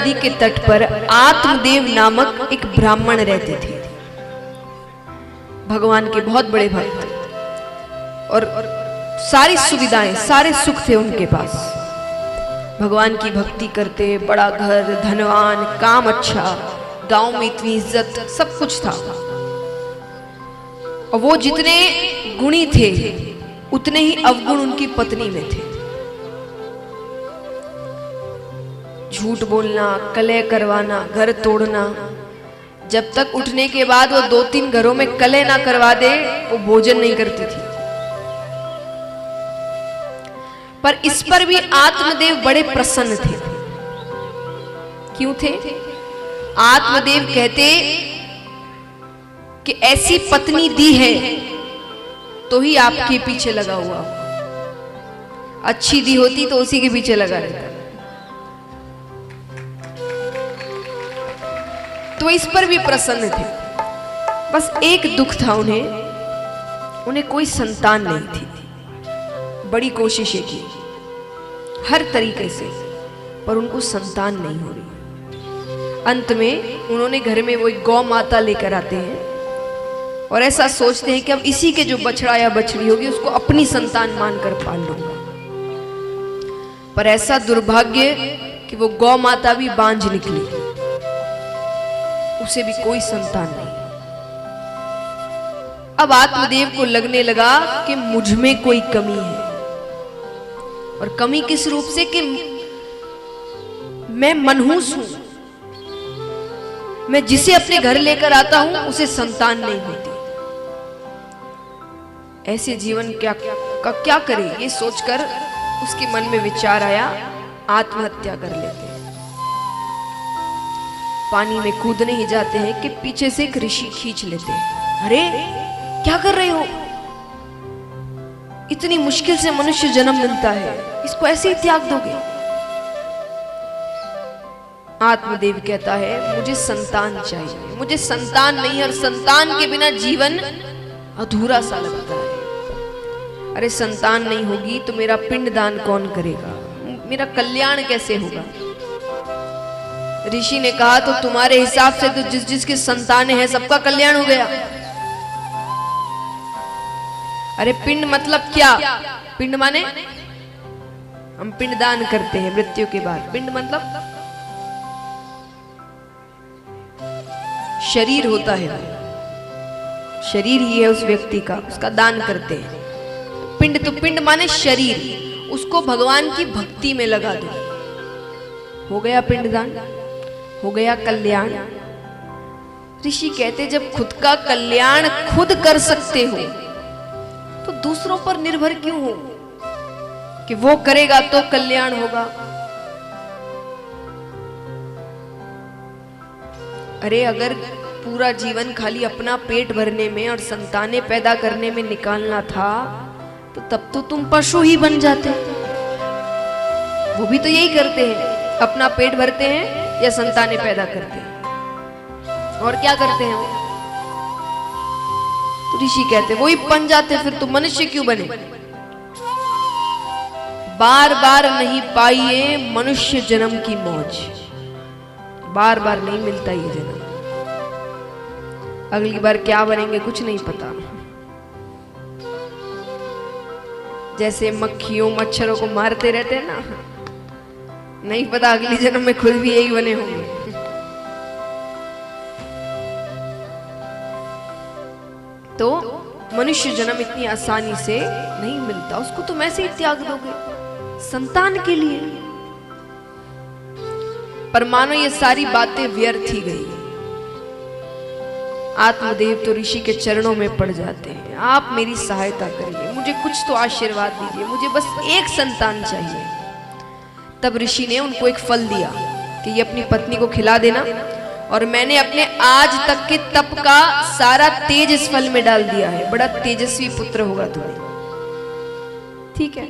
नदी के तट पर आत्मदेव नामक एक ब्राह्मण रहते थे। भगवान के बहुत बड़े भक्त और सारी सुविधाएं, सारे सुख थे उनके पास। भगवान की भक्ति करते, बड़ा घर, धनवान, काम अच्छा, गांव में इतनी इज्जत, सब कुछ था। और वो जितने गुणी थे उतने ही अवगुण उनकी पत्नी में थे। झूठ बोलना, कलह करवाना, घर तोड़ना। जब तक उठने के बाद वो 2-3 घरों में कलह ना करवा दे, वो भोजन नहीं करती थी। पर इस पर भी आत्मदेव बड़े प्रसन्न थे। क्यों थे? आत्मदेव कहते कि ऐसी पत्नी दी है तो ही आपके पीछे लगा हुआ। अच्छी दी होती तो उसी के पीछे लगा रहता। तो इस पर भी प्रसन्न थे। बस एक दुख था उन्हें कोई संतान नहीं थी। बड़ी कोशिशें की हर तरीके से, पर उनको संतान नहीं हो रही। अंत में उन्होंने घर में वो एक गौ माता लेकर आते हैं और ऐसा सोचते हैं कि अब इसी के जो बछड़ा या बछड़ी होगी उसको अपनी संतान मानकर पाल लूंगा। पर ऐसा दुर्भाग्य कि वो गौ माता भी बांझ निकली, उसे भी कोई संतान नहीं। अब आत्मदेव को लगने लगा कि मुझ में कोई कमी है। और कमी किस रूप से? कि मैं मनहूस हूं, मैं जिसे अपने घर लेकर आता हूं उसे संतान नहीं होती। ऐसे जीवन क्या करे, ये सोचकर उसके मन में विचार आया, आत्महत्या कर लेते हैं। पानी में कूदने ही जाते हैं कि पीछे से एक ऋषि खींच लेते हैं। अरे क्या कर रहे हो? इतनी मुश्किल से मनुष्य जन्म मिलता है, इसको ऐसे ही त्याग दोगे? आत्मदेव कहता है मुझे संतान चाहिए, मुझे संतान नहीं, और संतान के बिना जीवन अधूरा सा लगता है। अरे संतान नहीं होगी तो मेरा पिंडदान कौन करेगा, मेरा कल्याण कैसे होगा? ऋषि ने कहा तो तुम्हारे हिसाब से तो जिस जिसके संतानें हैं सबका कल्याण हो गया। अरे पिंड मतलब क्या? पिंड माने हम पिंडदान करते हैं मृत्यु के बाद। पिंड मतलब शरीर होता है, शरीर ही है उस व्यक्ति का, उसका दान करते हैं। पिंड तो पिंड माने शरीर, उसको भगवान की भक्ति में लगा दो, हो गया पिंडदान, हो गया कल्याण। ऋषि कहते जब खुद का कल्याण खुद कर सकते हो तो दूसरों पर निर्भर क्यों हो कि वो करेगा तो कल्याण होगा? अरे अगर पूरा जीवन खाली अपना पेट भरने में और संतानें पैदा करने में निकालना था तो तब तो तुम पशु ही बन जाते। वो भी तो यही करते हैं, अपना पेट भरते हैं या संतानें पैदा करते हैं, और क्या करते हैं वो? तो ऋषि कहते वही बन जाते, फिर तो मनुष्य क्यों बने? बार बार नहीं पाइए मनुष्य जन्म की मौज, बार बार नहीं मिलता ये जन्म। अगली बार क्या बनेंगे कुछ नहीं पता। जैसे मक्खियों मच्छरों को मारते रहते हैं ना, नहीं पता अगली जन्म में खुद भी यही बने होंगे। तो मनुष्य जन्म इतनी आसानी से नहीं मिलता, उसको तुम ऐसे ही त्याग दोगे संतान के लिए। पर मानो ये सारी बातें व्यर्थ ही गई। आत्मदेव तो ऋषि के चरणों में पड़ जाते हैं, आप मेरी सहायता करिए, मुझे कुछ तो आशीर्वाद दीजिए, मुझे बस एक संतान चाहिए। तब ऋषि ने उनको एक फल दिया कि ये अपनी पत्नी को खिला देना, और मैंने अपने आज तक के तप का सारा तेज इस फल में डाल दिया है, बड़ा तेजस्वी पुत्र होगा तुम्हें। ठीक है,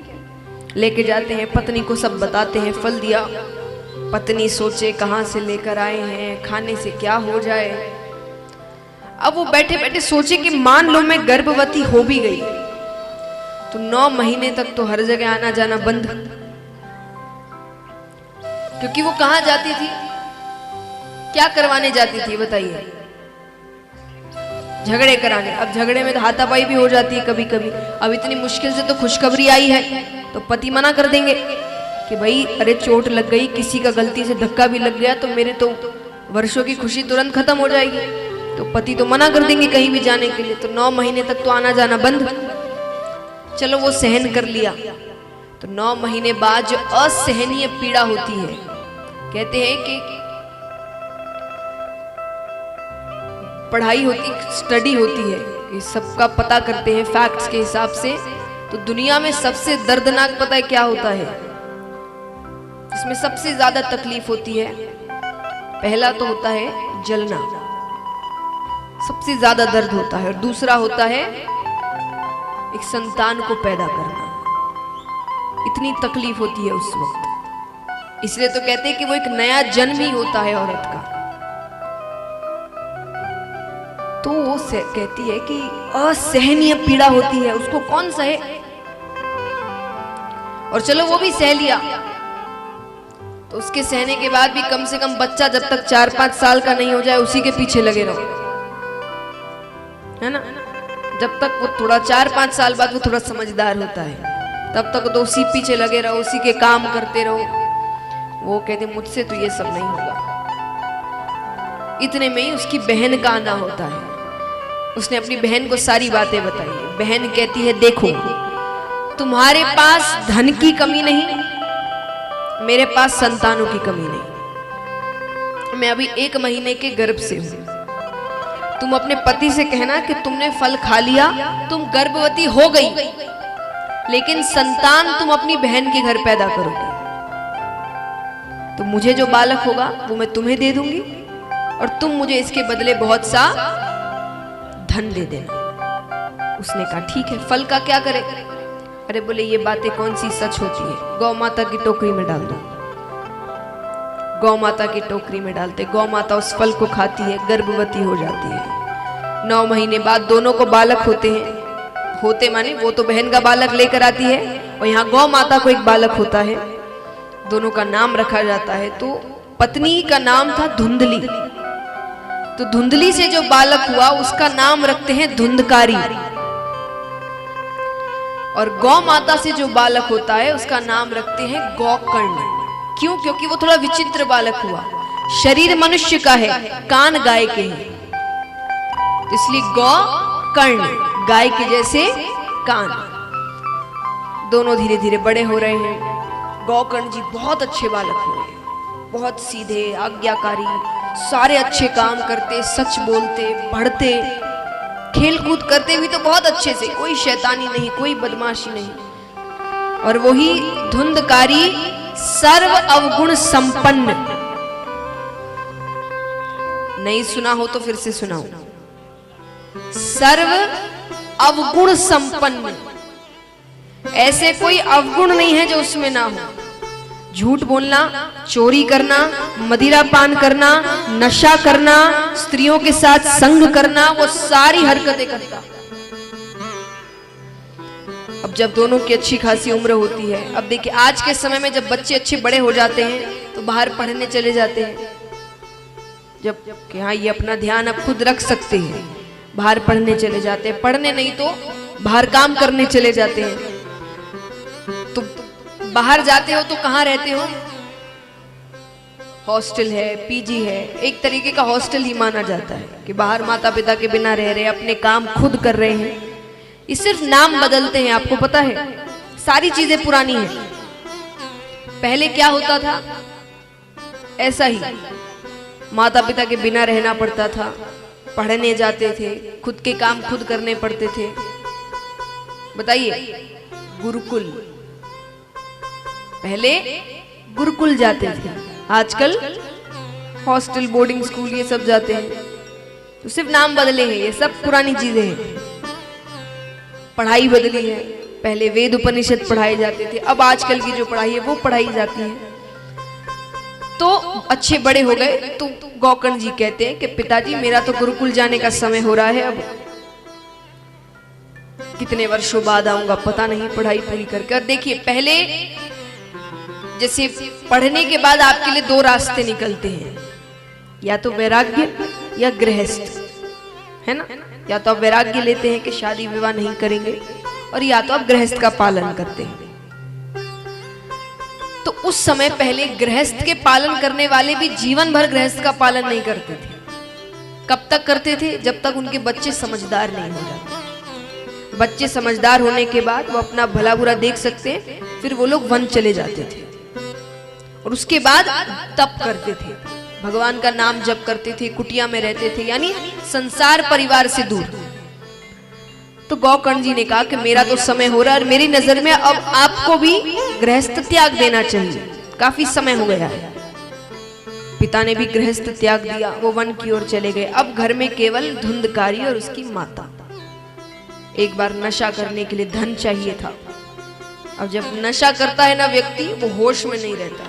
लेके जाते हैं, पत्नी को सब बताते हैं, फल दिया। पत्नी सोचे कहां से लेकर आए हैं, खाने से क्या हो जाए। अब वो बैठे बैठे सोचे कि मान लो मैं गर्भवती हो भी गई तो 9 महीने तक तो हर जगह आना जाना बंद, क्योंकि वो कहां जाती थी? क्या करवाने जाती थी बताइए? झगड़े कराने। अब झगड़े में तो हाथापाई भी हो जाती है कभी कभी। अब इतनी मुश्किल से तो खुशखबरी आई है, तो पति मना कर देंगे कि भाई अरे चोट लग गई, किसी का गलती से धक्का भी लग गया तो मेरे तो वर्षों की खुशी तुरंत खत्म हो जाएगी। तो पति तो मना कर देंगे कहीं भी जाने के लिए, तो 9 महीने तक तो आना जाना बंद। चलो वो सहन कर लिया, तो 9 महीने बाद जो असहनीय पीड़ा होती है, कहते हैं कि पढ़ाई होती, स्टडी होती है, कि सबका पता करते हैं फैक्ट्स के हिसाब से, तो दुनिया में सबसे दर्दनाक पता है क्या होता है, इसमें सबसे ज्यादा तकलीफ होती है, पहला तो होता है जलना, सबसे ज्यादा दर्द होता है, और दूसरा होता है एक संतान को पैदा करना। इतनी तकलीफ होती है उस वक्त, इसलिए तो कहते हैं कि वो एक नया जन्म ही होता है औरत का। तो वो कहती है कि असहनीय पीड़ा होती है, उसको कौन सहे। और चलो वो भी सह लिया, तो उसके सहने के बाद भी कम से कम बच्चा जब तक 4-5 साल का नहीं हो जाए उसी के पीछे लगे रहो, है ना। जब तक वो थोड़ा 4-5 साल बाद वो थोड़ा समझदार होता है, तब तक तो उसी पीछे लगे रहो, उसी के काम करते रहो। वो कहते मुझसे तो ये सब नहीं होगा। इतने में ही उसकी बहन का आना होता है। उसने अपनी बहन को सारी बातें बताई। बहन कहती है देखो, तुम्हारे पास धन की कमी नहीं, मेरे पास संतानों की कमी नहीं। मैं अभी 1 महीने के गर्भ से हूं। तुम अपने पति से कहना कि तुमने फल खा लिया, तुम गर्भवती हो गई, लेकिन संतान तुम अपनी बहन के घर पैदा करोगे, तो मुझे जो बालक होगा वो मैं तुम्हें दे दूंगी, और तुम मुझे इसके बदले बहुत सा धन दे देना। उसने कहा ठीक है, फल का क्या करे। अरे बोले ये बातें कौन सी सच होती है, गौ माता की टोकरी में डाल दो। गौ माता की टोकरी में डालते, गौ माता उस फल को खाती है, गर्भवती हो जाती है। 9 महीने बाद दोनों को बालक होते हैं। होते माने वो तो बहन का बालक लेकर आती है, और यहाँ गौ माता को एक बालक होता है। दोनों का नाम रखा जाता है। तो पत्नी का नाम था धुंधली, तो धुंधली से जो बालक हुआ उसका नाम रखते हैं धुंधकारी, और गौ माता से जो बालक होता है उसका नाम रखते हैं गौकर्ण। क्यों? क्योंकि वो थोड़ा विचित्र बालक हुआ। शरीर मनुष्य का है, कान गाय के हैं, इसलिए गौकर्ण, गाय के जैसे कान। दोनों धीरे धीरे बड़े हो रहे हैं। गौकर्ण जी बहुत अच्छे बालक हुए, बहुत सीधे, आज्ञाकारी, सारे अच्छे काम करते, सच बोलते, पढ़ते, खेल कूद करते भी तो बहुत अच्छे से, कोई शैतानी नहीं, कोई बदमाशी नहीं। और वही धुंधकारी सर्व अवगुण संपन्न। नहीं सुना हो तो फिर से सुनाओ। सर्व अवगुण संपन्न, ऐसे कोई अवगुण नहीं है जो उसमें ना हो। झूठ बोलना, चोरी करना, मदिरा पान करना, नशा करना, स्त्रियों के साथ संग करना, वो सारी हरकतें करता। अब जब दोनों की अच्छी खासी उम्र होती है, अब देखिए आज के समय में जब बच्चे अच्छे बड़े हो जाते हैं तो बाहर पढ़ने चले जाते हैं। जब कि हाँ ये अपना ध्यान अब खुद रख सकते हैं, बाहर पढ़ने चले जाते हैं, पढ़ने नहीं तो बाहर काम करने चले जाते हैं। तो बाहर जाते हो तो कहाँ रहते हो? हॉस्टल है, पीजी है, एक तरीके का हॉस्टल ही माना जाता है कि बाहर माता पिता के बिना रह रहे, अपने काम खुद कर रहे हैं। ये सिर्फ नाम बदलते हैं, आपको पता है सारी चीजें पुरानी हैं। पहले क्या होता था, ऐसा ही माता पिता के बिना रहना पड़ता था, पढ़ने जाते थे, खुद के काम खुद करने पड़ते थे। बताइए, गुरुकुल, पहले गुरुकुल जाते थे, आजकल हॉस्टल, बोर्डिंग स्कूल ये सब जाते हैं। तो सिर्फ नाम बदले हैं, ये सब पुरानी चीजें हैं। पढ़ाई बदली है, पहले वेद उपनिषद पढ़ाए जाते थे, अब आजकल की जो पढ़ाई है वो पढ़ाई जाती है। तो अच्छे बड़े हो गए तो गौकर्ण जी कहते हैं कि पिताजी मेरा तो गुरुकुल जाने का समय हो रहा है, अब कितने वर्षों बाद आऊंगा पता नहीं, पढ़ाई पूरी करके। और देखिए पहले जैसे पढ़ने के बाद आपके लिए 2 रास्ते निकलते हैं, या तो वैराग्य या गृहस्थ, है ना। या तो आप वैराग्य लेते हैं कि शादी विवाह नहीं करेंगे, और या तो आप गृहस्थ का पालन करते हैं। तो उस समय पहले गृहस्थ के पालन करने वाले भी जीवन भर गृहस्थ का पालन नहीं करते थे। कब तक करते थे? जब तक उनके बच्चे समझदार नहीं हो जाते। बच्चे समझदार होने के बाद वो अपना भला बुरा देख सकते हैं, फिर वो लोग वन चले जाते थे और उसके बाद तप करते थे, भगवान का नाम जप करते थे, कुटिया में रहते थे, यानी संसार परिवार से दूर। तो गौकर्ण जी ने कहा कि मेरा तो समय हो रहा है और मेरी नजर में अब आपको भी गृहस्थ त्याग देना चाहिए, काफी समय हो गया है। पिता ने भी गृहस्थ त्याग दिया, वो वन की ओर चले गए। अब घर में केवल धुंधकारी और उसकी माता। एक बार नशा करने के लिए धन चाहिए था। अब जब नशा करता है ना व्यक्ति, वो होश में नहीं रहता।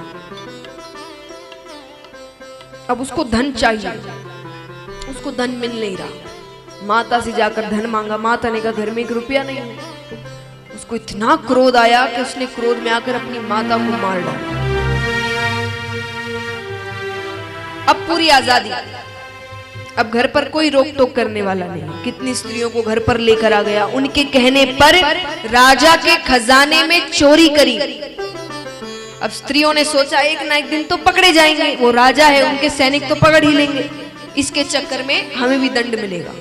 अब उसको धन चाहिए, उसको धन मिल नहीं रहा। माता से जाकर धन मांगा, माता ने कहा घर में 1 रुपया नहीं है। उसको इतना क्रोध आया कि उसने क्रोध में आकर अपनी माता को मार डाला। अब पूरी आजादी, अब घर पर कोई रोक टोक करने वाला नहीं। कितनी स्त्रियों को घर पर लेकर आ गया, उनके कहने पर राजा के खजाने में चोरी करी। अब स्त्रियों ने सोचा एक ना एक दिन तो पकड़े जाएंगे, वो राजा है, उनके सैनिक तो पकड़ ही लेंगे, इसके चक्कर में हमें भी दंड मिलेगा।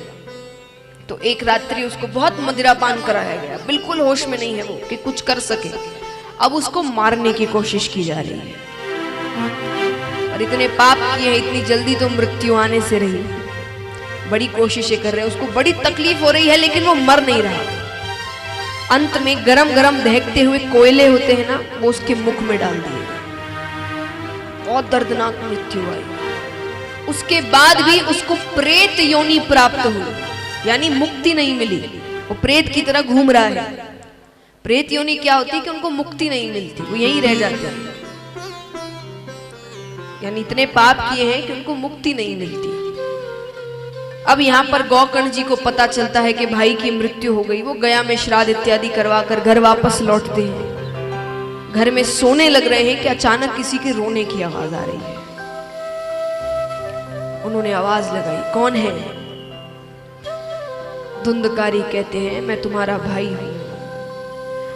तो एक रात्रि उसको बहुत मदिरापान कराया गया, बिल्कुल होश में नहीं है वो कि कुछ कर सके। अब उसको मारने की कोशिश की जा रही है और इतने पाप किए हैं, इतनी जल्दी तो मृत्यु आने से रही। बड़ी कोशिशें कर रहे हैं, उसको बड़ी तकलीफ हो रही है, लेकिन वो मर नहीं रहा। अंत में गरम गरम दहकते हुए कोयले होते हैं ना, वो उसके मुख में डाल दिए। बहुत दर्दनाक मृत्यु आई। उसके बाद भी उसको प्रेत योनि प्राप्त हुई, यानी मुक्ति नहीं मिली। वो प्रेत की तरह घूम रहा है। प्रेत योनि क्या होती है कि उनको मुक्ति नहीं मिलती, वो यहीं रह जाते हैं, यानी इतने पाप किए हैं कि उनको मुक्ति नहीं मिलती। अब यहाँ पर गौकर्ण जी को पता चलता है कि भाई की मृत्यु हो गई। वो गया में श्राद्ध इत्यादि करवा कर घर वापस लौटते हैं। घर में सोने लग रहे हैं कि अचानक किसी के रोने की आवाज आ रही है। उन्होंने आवाज लगाई, कौन है? धुंधकारी कहते हैं, मैं तुम्हारा भाई हूं।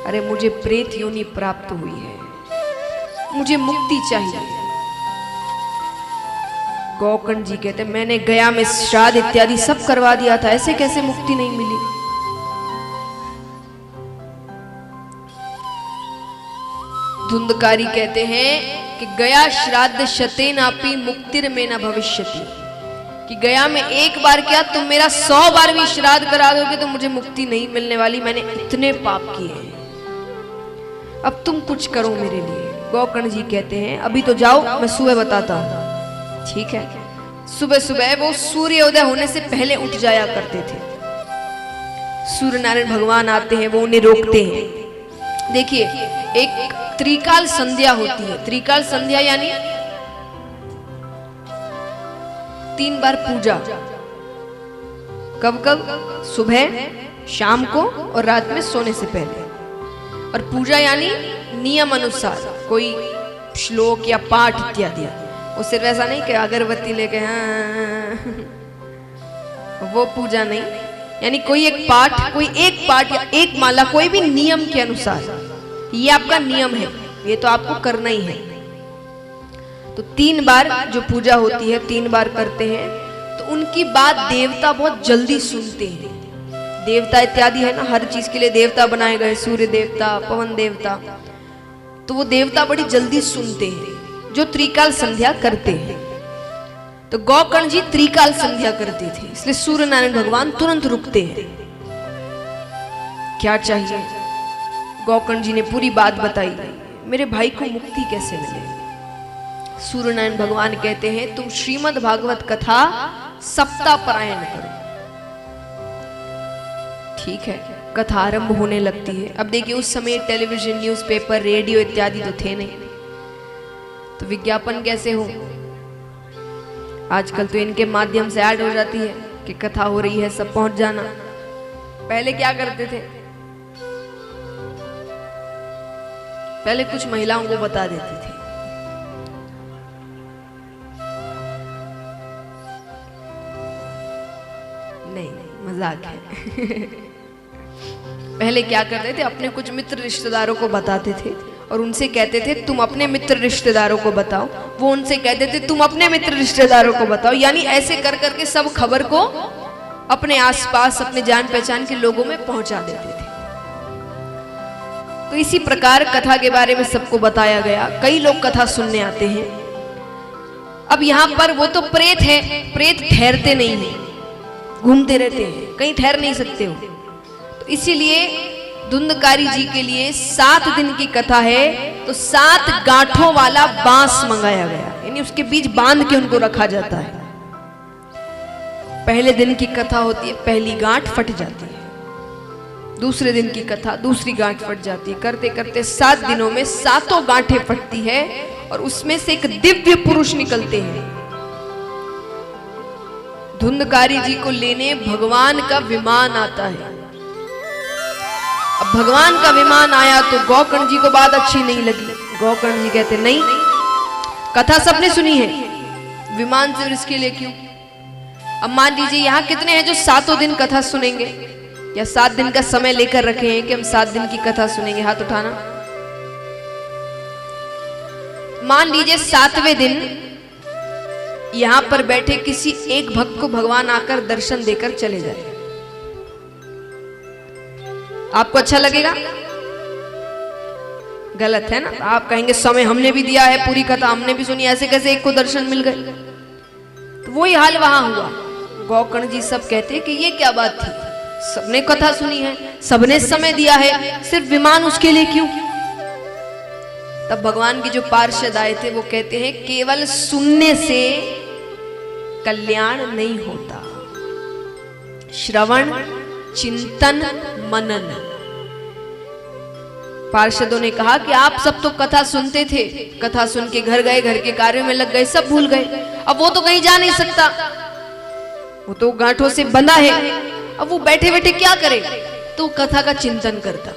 अरे मुझे प्रेत योनि प्राप्त हुई है, मुझे मुक्ति चाहिए। गौकर्ण जी कहते हैं, मैंने गया में श्राद्ध इत्यादि सब करवा दिया था, ऐसे कैसे मुक्ति नहीं मिली? धुंधकारी कहते हैं कि गया श्राद्ध शतेनापि मुक्तिर में न भविष्यति, कि गया में एक बार क्या, तुम मेरा 100 बार भी श्राद्ध करा दोगे तो मुझे मुक्ति नहीं मिलने वाली। मैंने इतने पाप किए हैं, अब तुम कुछ करो मेरे लिए। गौकर्ण जी कहते हैं, अभी तो जाओ, मैं सुबह बताता हूं। ठीक है। सुबह सुबह वो सूर्योदय होने से पहले उठ जाया करते थे। सूर्य नारायण भगवान आते हैं, वो उन्हें रोकते हैं। देखिए, एक त्रिकाल संध्या होती है। त्रिकाल संध्या यानी 3 बार पूजा। कब कब? सुबह, शाम को और रात में सोने से पहले। और पूजा यानी नियम अनुसार कोई श्लोक या पाठ इत्यादि। वो सिर्फ ऐसा नहीं कि अगरबत्ती लेके वो पूजा नहीं, यानी कोई एक पाठ या एक माला, कोई भी नियम के अनुसार। ये आपका नियम है, ये तो आपको करना ही है। तो 3 बार जो पूजा होती है 3 बार करते हैं। तो उनकी बात देवता बहुत जल्दी सुनते हैं। देवता इत्यादि है ना, हर चीज के लिए देवता बनाए गए, सूर्य देवता, पवन देवता। तो वो देवता बड़ी जल्दी सुनते हैं जो त्रिकाल संध्या करते हैं। तो गौकर्ण जी त्रिकाल संध्या करते थे, इसलिए सूर्य नारायण भगवान तुरंत रुकते हैं। क्या चाहिए? गौकर्ण जी ने पूरी बात बताई, मेरे भाई को मुक्ति कैसे मिले? सूर्य नारायण भगवान कहते हैं, तुम श्रीमद् भागवत कथा सप्ताह पारायण करो। ठीक है, कथा आरंभ होने लगती है। अब देखिए, उस समय टेलीविजन, न्यूज़पेपर, रेडियो इत्यादि तो थे नहीं, तो विज्ञापन कैसे हो? आजकल तो इनके माध्यम से ऐड हो जाती है कि कथा हो रही है, सब पहुंच जाना। पहले क्या करते थे? पहले कुछ महिलाओं को बता देते थे नहीं, मजाक है। पहले क्या करते थे, अपने कुछ मित्र रिश्तेदारों को बताते थे और उनसे कहते थे तुम अपने मित्र रिश्तेदारों को बताओ, वो उनसे कहते थे तुम अपने मित्र रिश्तेदारों को बताओ, यानी ऐसे कर करके सब खबर को अपने आसपास अपने जान पहचान के लोगों में पहुंचा देते थे। तो इसी प्रकार कथा के बारे में सबको बताया गया। कई लोग कथा सुनने आते हैं। अब यहाँ पर वो तो प्रेत है, प्रेत ठहरते नहीं है, घूमते रहते हैं, कहीं ठहर नहीं सकते हो। तो इसीलिए धुंधकारी जी के लिए 7 दिन की कथा है, तो 7 गांठों वाला बांस मंगाया गया, यानी उसके बीच बांध के उनको रखा जाता है। पहले दिन की कथा होती है, पहली गांठ फट जाती है, दूसरे दिन की कथा दूसरी गांठ फट जाती है, करते करते 7 दिनों में 7 गांठें फटती है और उसमें से एक दिव्य पुरुष निकलते हैं। धुंधकारी जी को लेने भगवान का विमान आता है। अब भगवान का विमान आया तो गौकर्ण जी को बात अच्छी नहीं लगी। गौकर्ण जी कहते नहीं, कथा सबने सुनी है, विमान से इसके लिए क्यों? अब मान लीजिए यहाँ कितने हैं जो 7 दिन कथा सुनेंगे, या 7 दिन का समय लेकर रखे हैं कि हम 7 दिन की कथा सुनेंगे? हाथ उठाना। मान लीजिए 7वें दिन यहां पर बैठे किसी एक भक्त को भगवान आकर दर्शन देकर चले जाए, आपको अच्छा लगेगा? गलत है ना? आप कहेंगे समय हमने भी दिया है, पूरी कथा हमने भी सुनी, ऐसे कैसे एक को दर्शन मिल गए? तो वही हाल वहां हुआ। गौकर्ण जी सब कहते कि ये क्या बात थी, सबने कथा सुनी है, सबने समय दिया है, सिर्फ विमान उसके लिए क्यों? तब भगवान के जो पार्षद आए थे वो कहते हैं केवल सुनने से कल्याण नहीं होता, श्रवण चिंतन मनन। पार्षदों ने कहा कि आप सब तो कथा सुनते थे, कथा सुन के घर गए, घर के कार्यों में लग गए, सब भूल गए। अब वो तो कहीं जा नहीं सकता, वो तो गांठों से बंधा है, अब वो बैठे बैठे क्या करे? तो कथा का चिंतन करता।